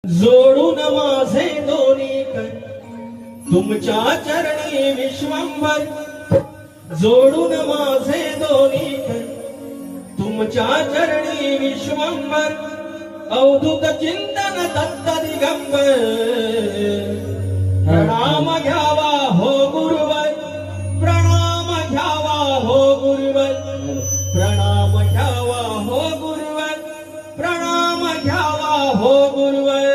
जोडून माझे दोन्ही कर तुमच्या चरणी विश्वंभर, जोडून माझे दोन्ही कर तुमच्या चरणी विश्वंभर, अवधूत चिंतन दत्त दिगंबर, प्रणाम घ्यावा हो गुरुवर, प्रणाम घ्यावा हो गुरुवर, प्रणाम घ्यावा हो गुरुवर, प्रणाम घ्यावा हो गुरुवर.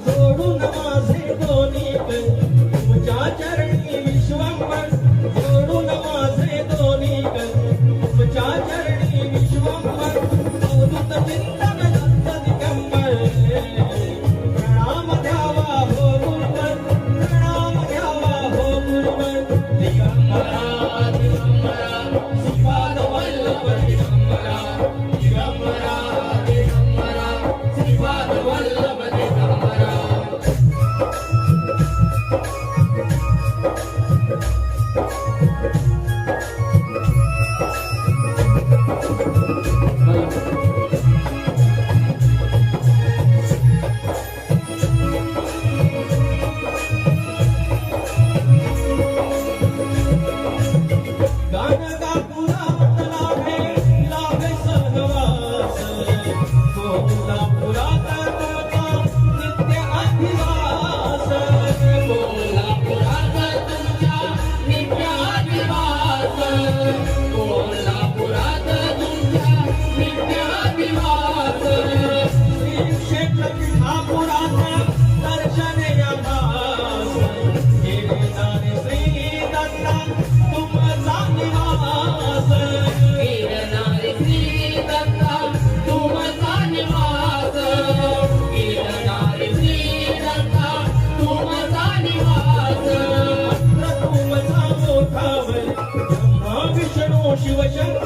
जोडून माझे दोन्ही कर तुमच्या चरणी विश्वंभर, जोडून माझे दोन्ही कर तुमच्या चरणी विश्वंभर, अवधूत चिंतन दत्त दिगंबर, प्रणाम द्यावा हो गुरुवर, प्रणाम द्यावा हो गुरुवर. दिगंबरा दिगंबरा श्रीपाद वल्लभ दिगंबरा, दिगंबरा दिगंबरा श्रीपाद वल्लभ दिगंबरा. शिवशंकर